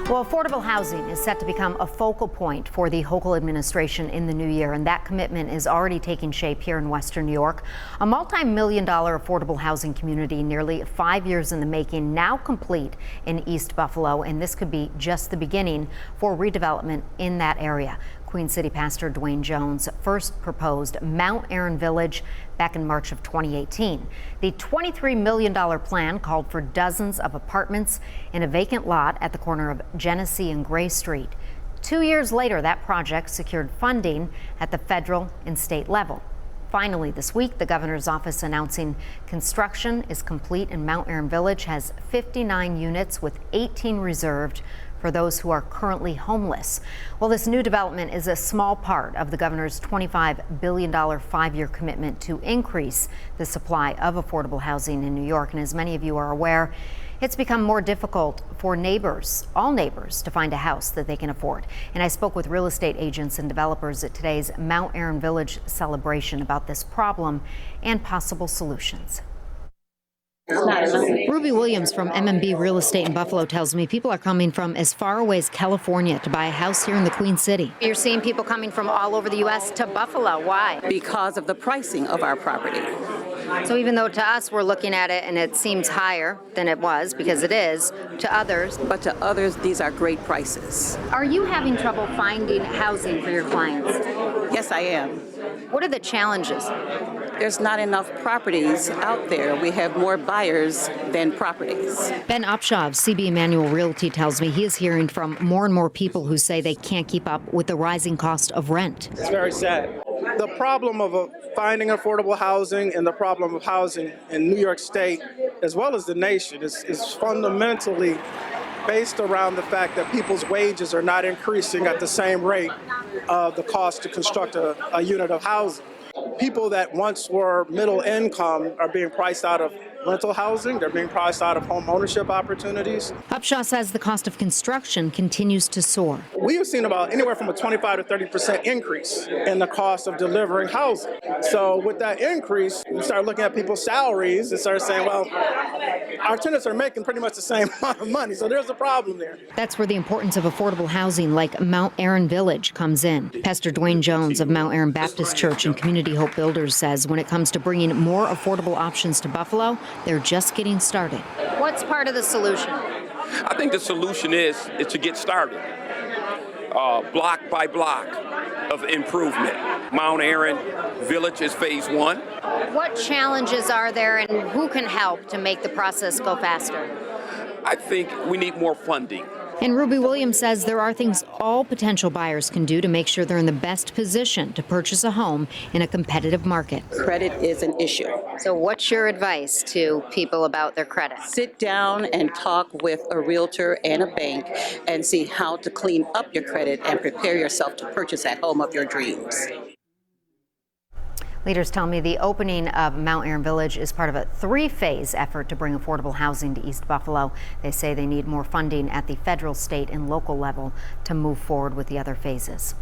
Well, affordable housing is set to become a focal point for the Hochul administration in the new year, and that commitment is already taking shape here in Western New York. A multi-million-dollar affordable housing community nearly 5 years in the making, now complete in East Buffalo, and this could be just the beginning for redevelopment in that area. Queen City Pastor Dwayne Jones first proposed Mount Airen Village back in March of 2018. The $23 million plan called for dozens of apartments in a vacant lot at the corner of Genesee and Gray Street. 2 years later, that project secured funding at the federal and state level. Finally, this week, the governor's office announcing construction is complete and Mount Airen Village has 59 units with 18 reserved for those who are currently homeless. Well, this new development is a small part of the governor's $25 billion 5-year commitment to increase the supply of affordable housing in New York. And as many of you are aware, it's become more difficult for neighbors, all neighbors, to find a house that they can afford. And I spoke with real estate agents and developers at today's Mount Airen Village celebration about this problem and possible solutions. Ruby Williams from MMB Real Estate in Buffalo tells me people are coming from as far away as California to buy a house here in the Queen City. You're seeing people coming from all over the U.S. to Buffalo. Why? Because of the pricing of our property. So even though to us we're looking at it and it seems higher than it was, because it is, to others. But to others, these are great prices. Are you having trouble finding housing for your clients? Yes, I am. What are the challenges? There's not enough properties out there. We have more buyers than properties. Ben Upshaw of CB Emmanuel Realty tells me he is hearing from more and more people who say they can't keep up with the rising cost of rent. It's very sad. The problem of finding affordable housing and the problem of housing in New York State, as well as the nation, is fundamentally based around the fact that people's wages are not increasing at the same rate of the cost to construct a unit of housing. People that once were middle income are being priced out of rental housing. They're being priced out of home ownership opportunities. Upshaw says the cost of construction continues to soar. We have seen about anywhere from a 25 to 30% increase in the cost of delivering housing. So with that increase, you start looking at people's salaries and start saying, well, our tenants are making pretty much the same amount of money, so there's a problem there. That's where the importance of affordable housing like Mount Airen Village comes in. Pastor Dwayne Jones of Mount Airen Baptist Church and Community Hope Builders says when it comes to bringing more affordable options to Buffalo, they're just getting started. What's part of the solution? I think the solution is to get started, block by block of improvement. Mount Airen Village is phase 1. What challenges are there and who can help to make the process go faster? I think we need more funding. And Ruby Williams says there are things all potential buyers can do to make sure they're in the best position to purchase a home in a competitive market. Credit is an issue. So what's your advice to people about their credit? Sit down and talk with a realtor and a bank and see how to clean up your credit and prepare yourself to purchase that home of your dreams. Leaders tell me the opening of Mount Airen Village is part of a 3-phase effort to bring affordable housing to East Buffalo. They say they need more funding at the federal, state, and local level to move forward with the other phases.